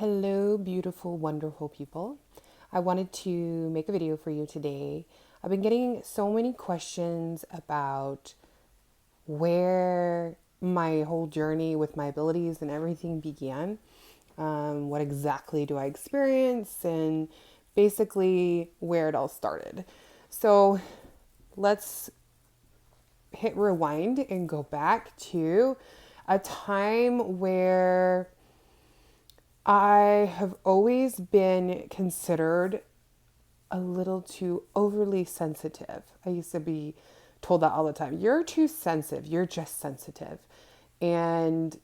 Hello, beautiful, wonderful people. I wanted to make a video for you today. I've been getting so many questions about where my whole journey with my abilities and everything began. What exactly do I experience, and basically where it all started. So let's hit rewind and go back to a time where I have always been considered a little too overly sensitive. I used to be told that all the time. You're too sensitive. You're just sensitive. And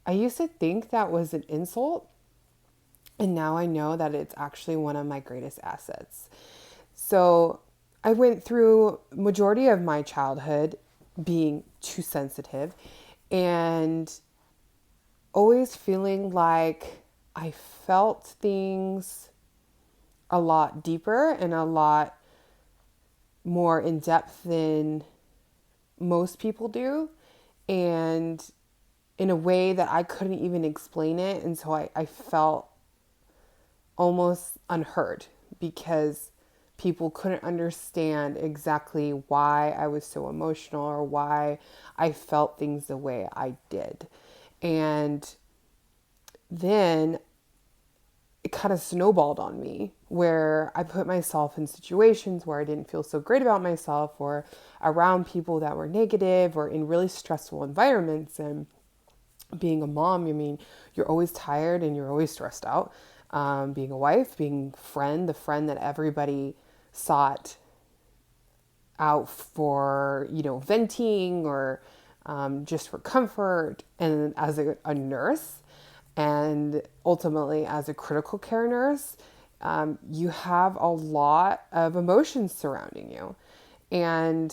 I used to think that was an insult. And now I know that it's actually one of my greatest assets. So I went through majority of my childhood being too sensitive and always feeling like I felt things a lot deeper and a lot more in depth than most people do, and in a way that I couldn't even explain it. And so I felt almost unheard because people couldn't understand exactly why I was so emotional or why I felt things the way I did. And then it kind of snowballed on me where I put myself in situations where I didn't feel so great about myself, or around people that were negative, or in really stressful environments. And being a mom, you're always tired and you're always stressed out. Being a wife, being the friend that everybody sought out for, venting or just for comfort. And as a nurse, and ultimately as a critical care nurse, you have a lot of emotions surrounding you. And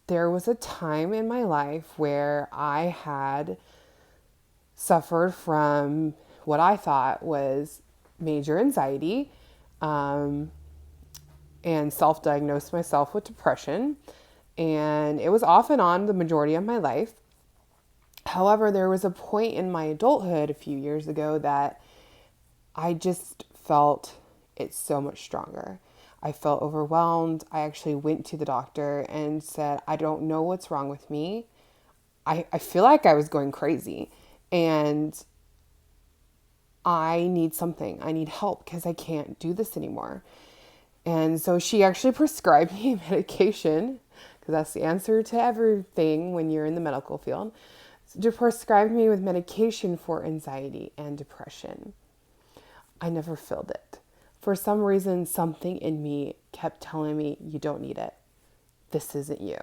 there was a time in my life where I had suffered from what I thought was major anxiety, and self-diagnosed myself with depression. And it was off and on the majority of my life. However, there was a point in my adulthood a few years ago that I just felt it so much stronger. I felt overwhelmed. I actually went to the doctor and said, I don't know what's wrong with me. I feel like I was going crazy and I need something. I need help because I can't do this anymore. And so she actually prescribed me medication, because that's the answer to everything when you're in the medical field. She prescribed me with medication for anxiety and depression. I never filled it. For some reason, something in me kept telling me, you don't need it. This isn't you.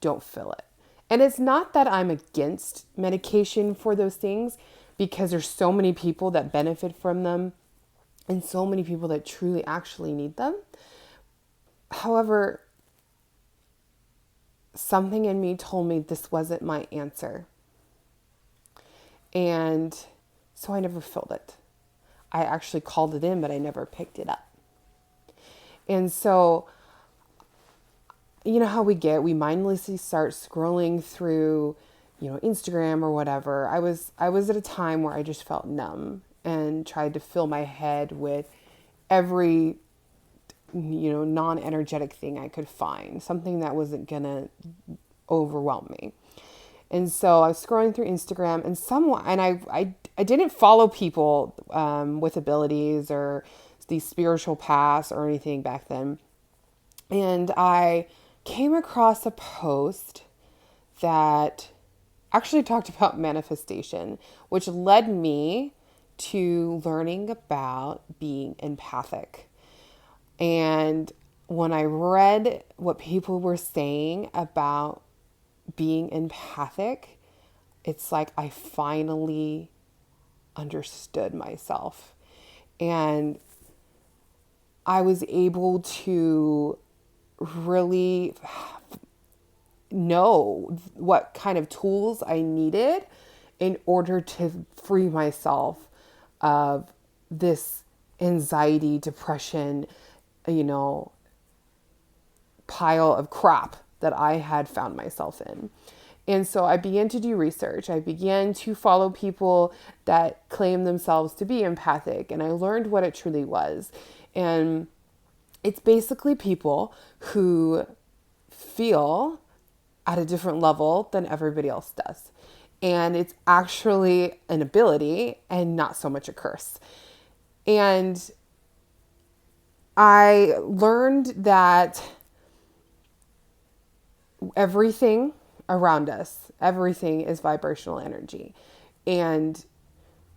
Don't fill it. And it's not that I'm against medication for those things, because there's so many people that benefit from them and so many people that truly actually need them. However, something in me told me this wasn't my answer. And so I never filled it. I actually called it in, but I never picked it up. And so, you know how we mindlessly start scrolling through, Instagram or whatever. I was at a time where I just felt numb and tried to fill my head with every, non-energetic thing I could find, something that wasn't gonna overwhelm me. And so I was scrolling through Instagram, and I didn't follow people with abilities or these spiritual paths or anything back then. And I came across a post that actually talked about manifestation, which led me to learning about being empathic. And when I read what people were saying about being empathic, it's like I finally understood myself. And I was able to really know what kind of tools I needed in order to free myself of this anxiety, depression, pile of crap that I had found myself in. And so I began to do research. I began to follow people that claim themselves to be empathic, and I learned what it truly was. And it's basically people who feel at a different level than everybody else does. And it's actually an ability and not so much a curse. And I learned that everything around us, everything is vibrational energy. And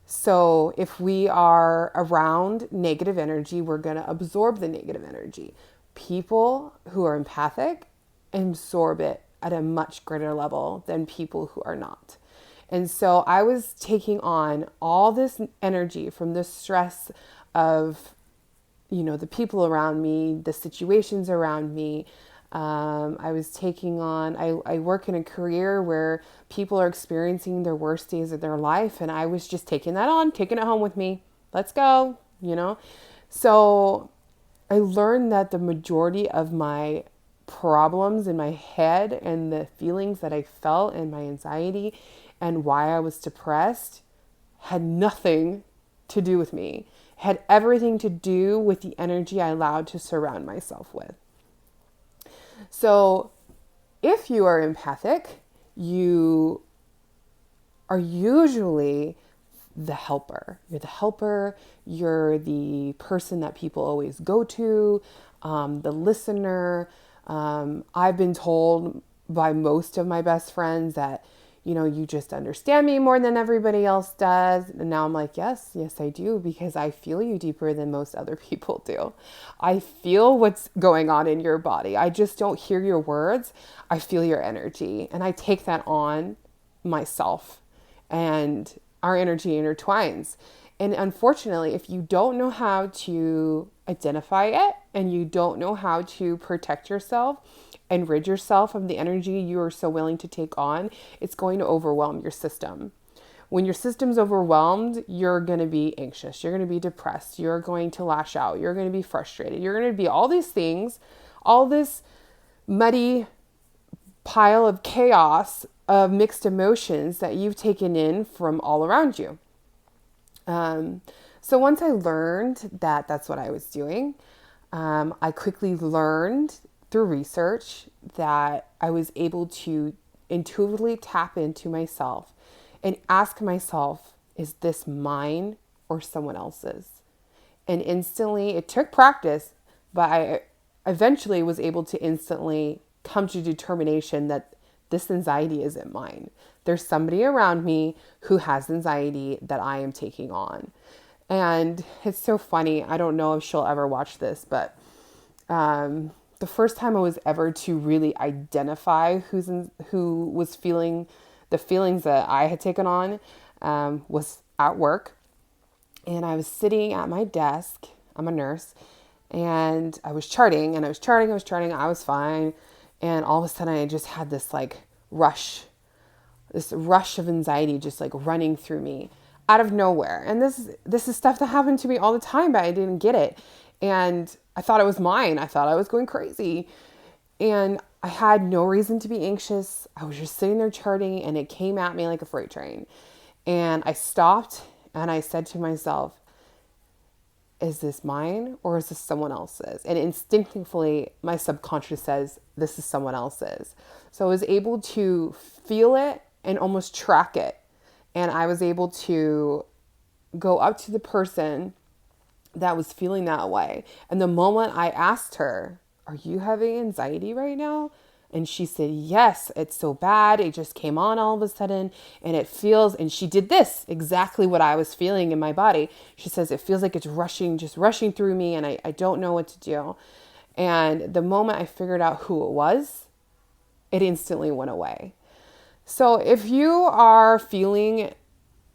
so if we are around negative energy, we're going to absorb the negative energy. People who are empathic absorb it at a much greater level than people who are not. And so I was taking on all this energy from the stress of, the people around me, the situations around me. I was taking on, I work in a career where people are experiencing their worst days of their life. And I was just taking that on, taking it home with me. Let's go, So I learned that the majority of my problems in my head and the feelings that I felt and my anxiety and why I was depressed had nothing to do with me. It had everything to do with the energy I allowed to surround myself with. So if you are empathic, you are usually the helper. You're the helper. You're the person that people always go to, the listener. I've been told by most of my best friends that, you just understand me more than everybody else does. And now I'm like, yes, I do, because I feel you deeper than most other people do. I feel what's going on in your body. I just don't hear your words. I feel your energy, and I take that on myself, and our energy intertwines. And unfortunately, if you don't know how to identify it and you don't know how to protect yourself and rid yourself of the energy you are so willing to take on, it's going to overwhelm your system. When your system's overwhelmed, you're going to be anxious. You're going to be depressed. You're going to lash out. You're going to be frustrated. You're going to be all these things, all this muddy pile of chaos of mixed emotions that you've taken in from all around you. So once I learned that that's what I was doing, I quickly learned through research that I was able to intuitively tap into myself and ask myself, is this mine or someone else's? And instantly, it took practice, but I eventually was able to instantly come to determination that this anxiety isn't mine. There's somebody around me who has anxiety that I am taking on. And it's so funny. I don't know if she'll ever watch this, but the first time I was ever to really identify who was feeling the feelings that I had taken on was at work. And I was sitting at my desk. I'm a nurse. And I was charting. I was fine. And all of a sudden I just had this rush of anxiety just running through me out of nowhere. And this is stuff that happened to me all the time, but I didn't get it. And I thought it was mine. I thought I was going crazy. And I had no reason to be anxious. I was just sitting there charting, and it came at me like a freight train. And I stopped and I said to myself, is this mine or is this someone else's? And instinctively, my subconscious says, this is someone else's. So I was able to feel it and almost track it. And I was able to go up to the person that was feeling that way. And the moment I asked her, are you having anxiety right now? And she said, yes, it's so bad. It just came on all of a sudden, and it feels, and she did this, exactly what I was feeling in my body. She says, it feels like it's just rushing through me, and I don't know what to do. And the moment I figured out who it was, it instantly went away. So if you are feeling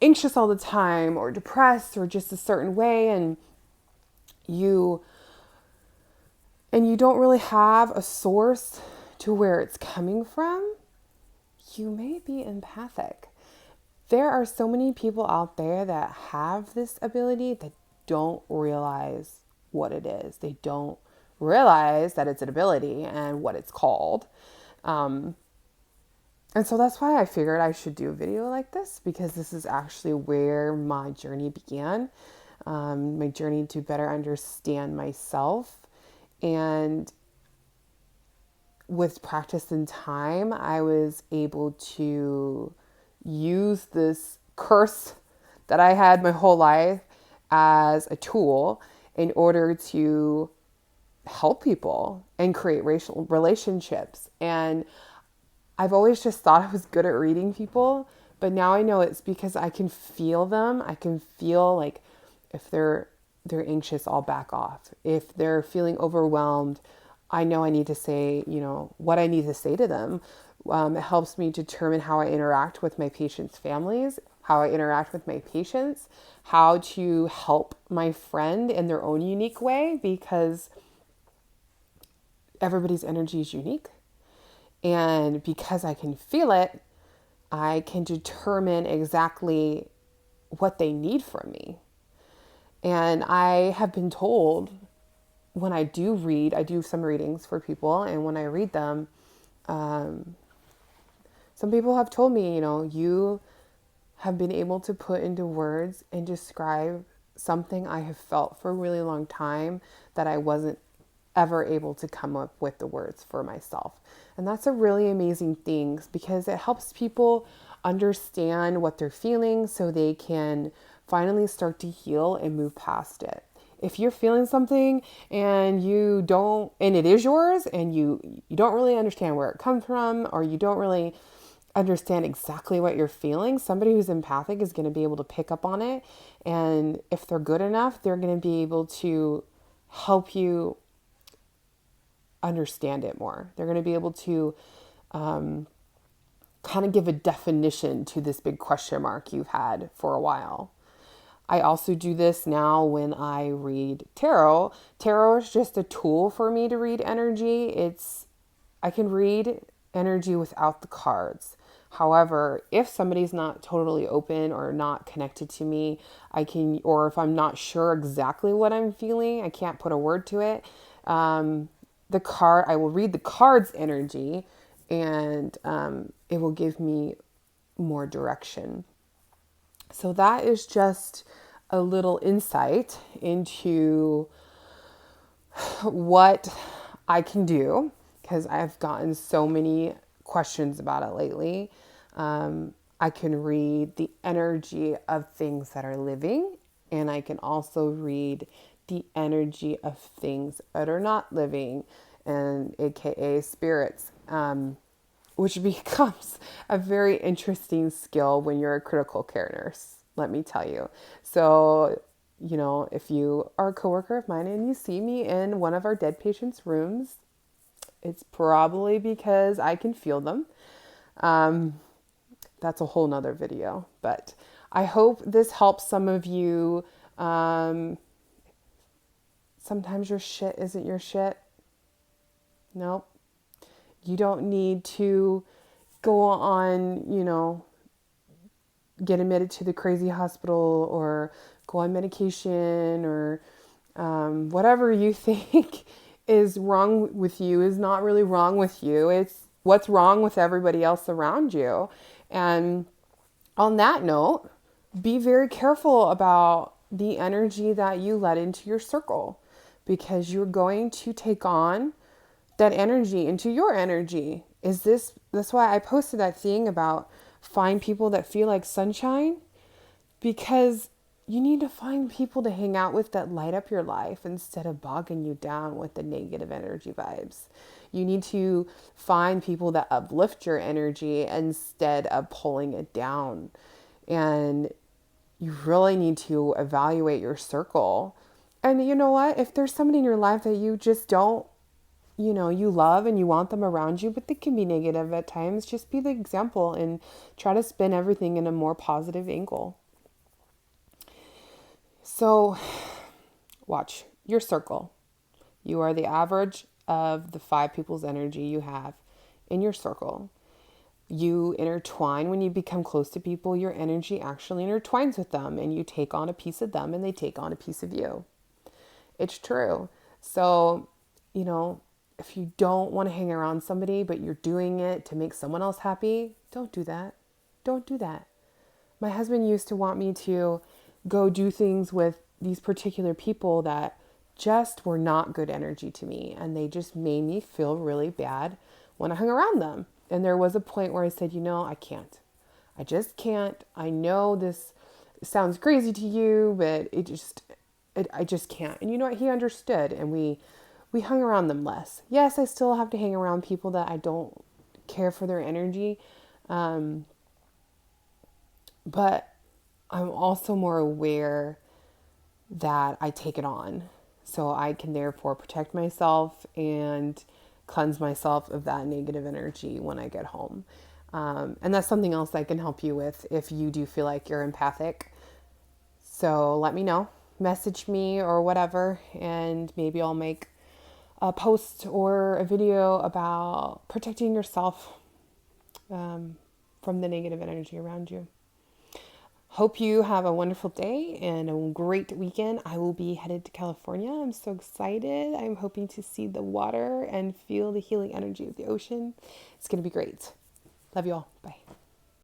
anxious all the time or depressed or just a certain way, and you don't really have a source to where it's coming from, you may be empathic. There are so many people out there that have this ability that don't realize what it is. They don't realize that it's an ability and what it's called. And so that's why I figured I should do a video like this, because this is actually where my journey began, my journey to better understand myself. And with practice and time, I was able to use this curse that I had my whole life as a tool in order to help people and create racial relationships. And I've always just thought I was good at reading people, but now I know it's because I can feel them. I can feel like if they're anxious, I'll back off. If they're feeling overwhelmed, I know I need to say, what I need to say to them. It helps me determine how I interact with my patients' families, how I interact with my patients, how to help my friend in their own unique way, because everybody's energy is unique. And because I can feel it, I can determine exactly what they need from me. And I have been told when I do read, I do some readings for people, and when I read them, some people have told me, you have been able to put into words and describe something I have felt for a really long time that I wasn't ever able to come up with the words for myself. And that's a really amazing thing, because it helps people understand what they're feeling so they can finally start to heal and move past it. If you're feeling something and you don't, and it is yours, and you don't really understand where it comes from, or you don't really understand exactly what you're feeling, somebody who's empathic is going to be able to pick up on it. And if they're good enough, they're going to be able to help you understand it more. They're going to be able to kind of give a definition to this big question mark you've had for a while. I also do this now when I read tarot. Tarot is just a tool for me to read energy. I can read energy without the cards. However, if somebody's not totally open or not connected to me, or if I'm not sure exactly what I'm feeling, I can't put a word to it. I will read the card's energy, and it will give me more direction. So that is just a little insight into what I can do, because I've gotten so many questions about it lately. I can read the energy of things that are living, and I can also read the energy of things that are not living, and AKA spirits, which becomes a very interesting skill when you're a critical care nurse, let me tell you. So, if you are a coworker of mine and you see me in one of our dead patients' rooms, it's probably because I can feel them. That's a whole nother video, but I hope this helps some of you. Sometimes your shit isn't your shit. Nope. You don't need to go on, get admitted to the crazy hospital or go on medication, or whatever you think is wrong with you is not really wrong with you. It's what's wrong with everybody else around you. And on that note, be very careful about the energy that you let into your circle, because you're going to take on that energy into your energy. That's why I posted that thing about find people that feel like sunshine, because you need to find people to hang out with that light up your life instead of bogging you down with the negative energy vibes. You need to find people that uplift your energy instead of pulling it down. And you really need to evaluate your circle. And you know what? If there's somebody in your life that you just don't, you love and you want them around you, but they can be negative at times, just be the example and try to spin everything in a more positive angle. So, watch your circle. You are the average of the 5 people's energy you have in your circle. You intertwine when you become close to people, your energy actually intertwines with them, and you take on a piece of them and they take on a piece of you. It's true. So, if you don't want to hang around somebody, but you're doing it to make someone else happy, Don't do that. Don't do that. My husband used to want me to go do things with these particular people that just were not good energy to me. And they just made me feel really bad when I hung around them. And there was a point where I said, I can't. I just can't. I know this sounds crazy to you, but I just can't. And you know what? He understood, and we hung around them less. Yes, I still have to hang around people that I don't care for their energy, but I'm also more aware that I take it on, so I can therefore protect myself and cleanse myself of that negative energy when I get home. And that's something else I can help you with if you do feel like you're empathic. So let me know, message me or whatever, and maybe I'll make a post or a video about protecting yourself from the negative energy around you. Hope you have a wonderful day and a great weekend. I will be headed to California. I'm so excited. I'm hoping to see the water and feel the healing energy of the ocean. It's going to be great. Love you all. Bye.